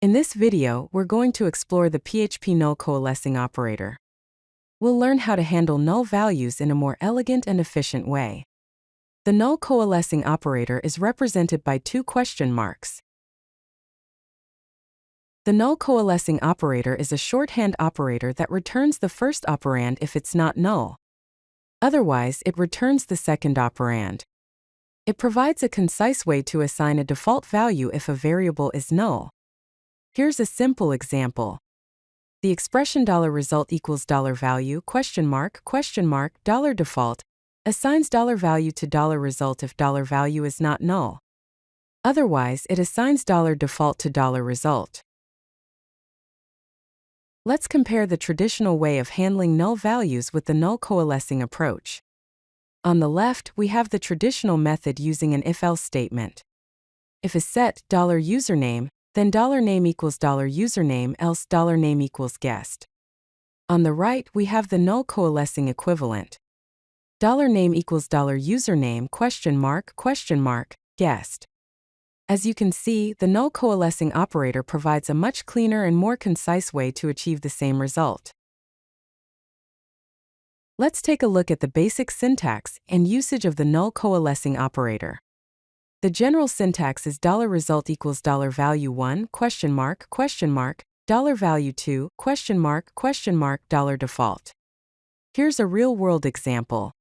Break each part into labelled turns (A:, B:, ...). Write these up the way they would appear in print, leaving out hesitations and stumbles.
A: In this video, we're going to explore the PHP Null Coalescing operator. We'll learn how to handle null values in a more elegant and efficient way. The null coalescing operator is represented by two question marks. The null coalescing operator is a shorthand operator that returns the first operand if it's not null. Otherwise, it returns the second operand. It provides a concise way to assign a default value if a variable is null. Here's a simple example. The expression $result equals $value $default assigns $value to $result if $value is not null. Otherwise, it assigns $default to $result. Let's compare the traditional way of handling null values with the null coalescing approach. On the left, we have the traditional method using an if-else statement. If is set $username, then $name equals $username else $name equals guest. On the right, we have the null coalescing equivalent. $name equals $username guest. As you can see, the null coalescing operator provides a much cleaner and more concise way to achieve the same result. Let's take a look at the basic syntax and usage of the null coalescing operator. The general syntax is $result equals $value $1 $value $2 $default. Here's a real-world example.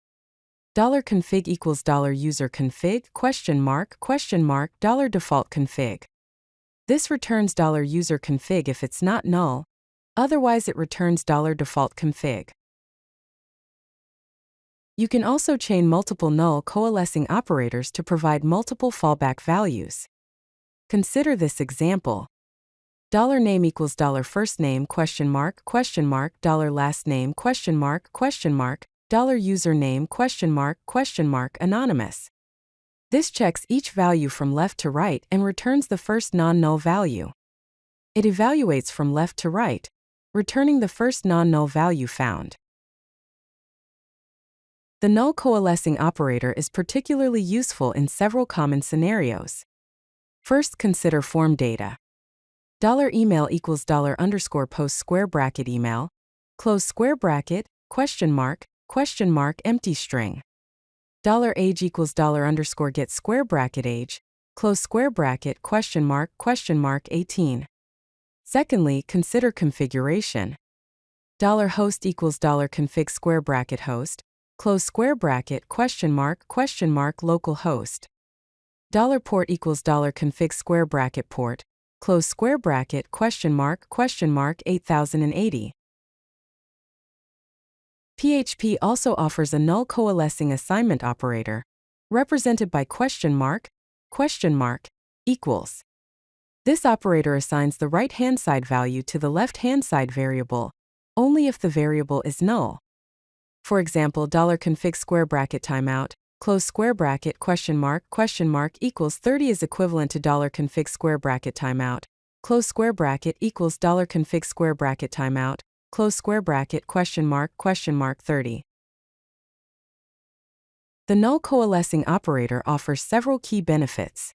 A: $config equals $user config $default config. This returns $user config if it's not null, otherwise it returns $default config. You can also chain multiple null coalescing operators to provide multiple fallback values. Consider this example. $name equals $first name $last name $username anonymous. This checks each value from left to right and returns the first non-null value. It evaluates from left to right, returning the first non-null value found. The null coalescing operator is particularly useful in several common scenarios. First, consider form data. $email equals $_post square bracket email, close square bracket, empty string. $age equals $_get square bracket age, close square bracket, 18. Secondly, consider configuration. $host equals $config square bracket host, close square bracket, local host. $port equals $config square bracket port, close square bracket, 8080. PHP also offers a null coalescing assignment operator, represented by equals. This operator assigns the right-hand side value to the left-hand side variable, only if the variable is null. For example, $config square bracket timeout, close square bracket, equals 30 is equivalent to $config square bracket timeout, close square bracket equals $config square bracket timeout, close square bracket, 30. The null coalescing operator offers several key benefits.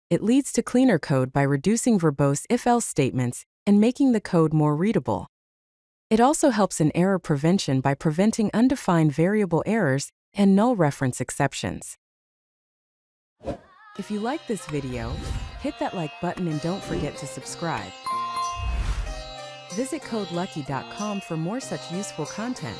A: It leads to cleaner code by reducing verbose if-else statements and making the code more readable. It also helps in error prevention by preventing undefined variable errors and null reference exceptions. If you like this video, hit that like button and don't forget to subscribe. Visit codelucky.com for more such useful content.